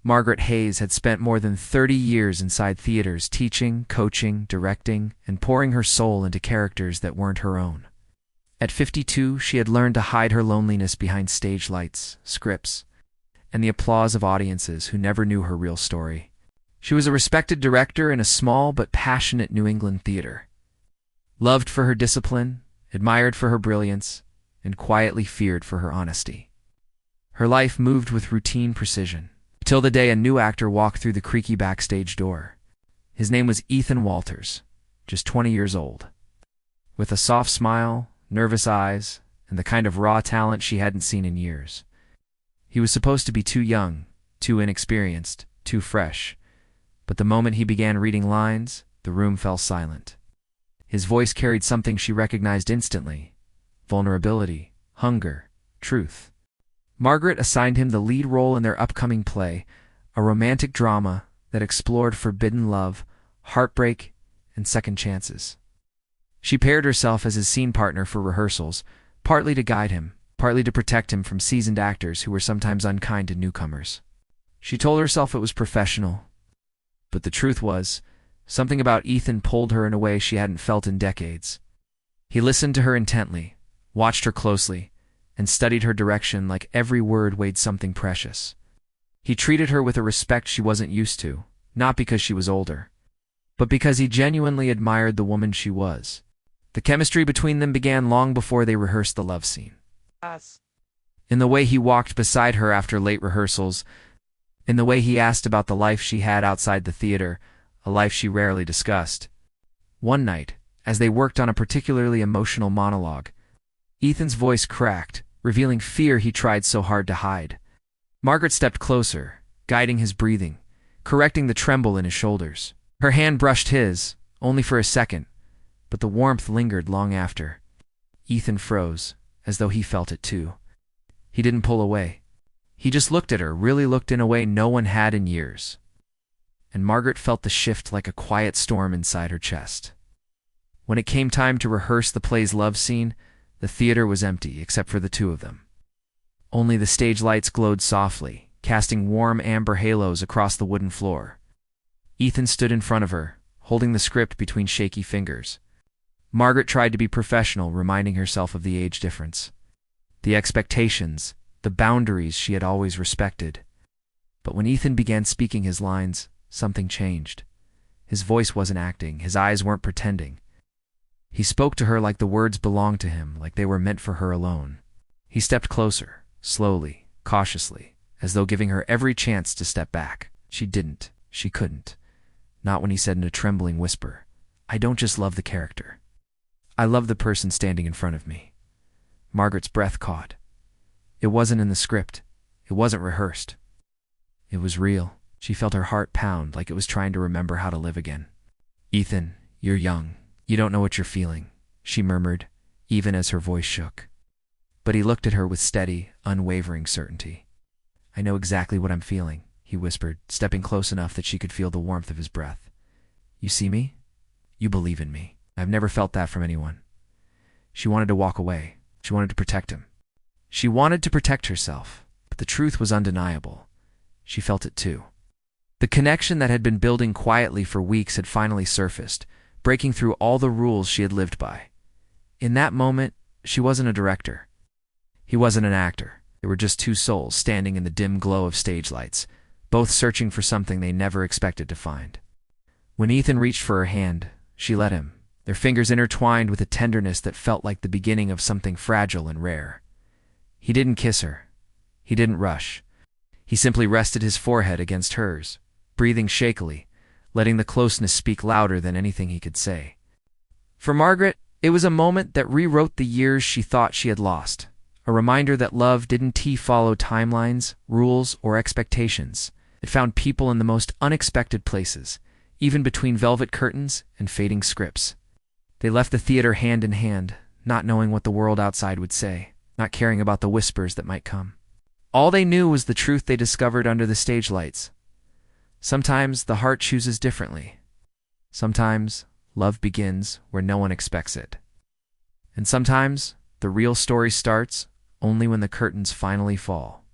Margaret Hayes had spent more than 30 years inside theaters teaching, coaching, directing, and pouring her soul into characters that weren't her own. At 52, she had learned to hide her loneliness behind stage lights, scripts, and the applause of audiences who never knew her real story. She was a respected director in a small but passionate New England theater, loved for her discipline, admired for her brilliance, and quietly feared for her honesty. Her life moved with routine precision, till the day a new actor walked through the creaky backstage door. His name was Ethan Walters, just 20 years old. With a soft smile, nervous eyes, and the kind of raw talent she hadn't seen in years. He was supposed to be too young, too inexperienced, too fresh, but the moment he began reading lines, the room fell silent. His voice carried something she recognized instantly: vulnerability, hunger, truth. Margaret assigned him the lead role in their upcoming play, a romantic drama that explored forbidden love, heartbreak, and second chances. She paired herself as his scene partner for rehearsals, partly to guide him, partly to protect him from seasoned actors who were sometimes unkind to newcomers. She told herself it was professional, but the truth was, something about Ethan pulled her in a way she hadn't felt in decades. He listened to her intently, watched her closely, and studied her direction like every word weighed something precious. He treated her with a respect she wasn't used to, not because she was older, but because he genuinely admired the woman she was. The chemistry between them began long before they rehearsed the love scene. In the way he walked beside her after late rehearsals, in the way he asked about the life she had outside the theater, a life she rarely discussed. One night, as they worked on a particularly emotional monologue, Ethan's voice cracked, revealing fear he tried so hard to hide. Margaret stepped closer, guiding his breathing, correcting the tremble in his shoulders. Her hand brushed his, only for a second, but the warmth lingered long after. Ethan froze, as though he felt it too. He didn't pull away. He just looked at her, really looked in a way no one had in years. And Margaret felt the shift like a quiet storm inside her chest. When it came time to rehearse the play's love scene, the theater was empty except for the two of them. Only the stage lights glowed softly, casting warm amber halos across the wooden floor. Ethan stood in front of her, holding the script between shaky fingers. Margaret tried to be professional, reminding herself of the age difference, the expectations, the boundaries she had always respected. But when Ethan began speaking his lines, something changed. His voice wasn't acting, his eyes weren't pretending. He spoke to her like the words belonged to him, like they were meant for her alone. He stepped closer, slowly, cautiously, as though giving her every chance to step back. She didn't. She couldn't. Not when he said in a trembling whisper, "I don't just love the character. I love the person standing in front of me." Margaret's breath caught. It wasn't in the script. It wasn't rehearsed. It was real. She felt her heart pound like it was trying to remember how to live again. "Ethan, you're young. You don't know what you're feeling," she murmured, even as her voice shook. But he looked at her with steady, unwavering certainty. "I know exactly what I'm feeling," he whispered, stepping close enough that she could feel the warmth of his breath. "You see me? You believe in me. I've never felt that from anyone." She wanted to walk away. She wanted to protect him. She wanted to protect herself, but the truth was undeniable. She felt it too. The connection that had been building quietly for weeks had finally surfaced, breaking through all the rules she had lived by. In that moment, she wasn't a director. He wasn't an actor. They were just two souls standing in the dim glow of stage lights, both searching for something they never expected to find. When Ethan reached for her hand, she let him, their fingers intertwined with a tenderness that felt like the beginning of something fragile and rare. He didn't kiss her. He didn't rush. He simply rested his forehead against hers, breathing shakily, letting the closeness speak louder than anything he could say. For Margaret, it was a moment that rewrote the years she thought she had lost, a reminder that love didn't follow timelines, rules, or expectations. It found people in the most unexpected places, even between velvet curtains and fading scripts. They left the theater hand in hand, not knowing what the world outside would say, not caring about the whispers that might come. All they knew was the truth they discovered under the stage lights. Sometimes the heart chooses differently. Sometimes love begins where no one expects it. And sometimes the real story starts only when the curtains finally fall.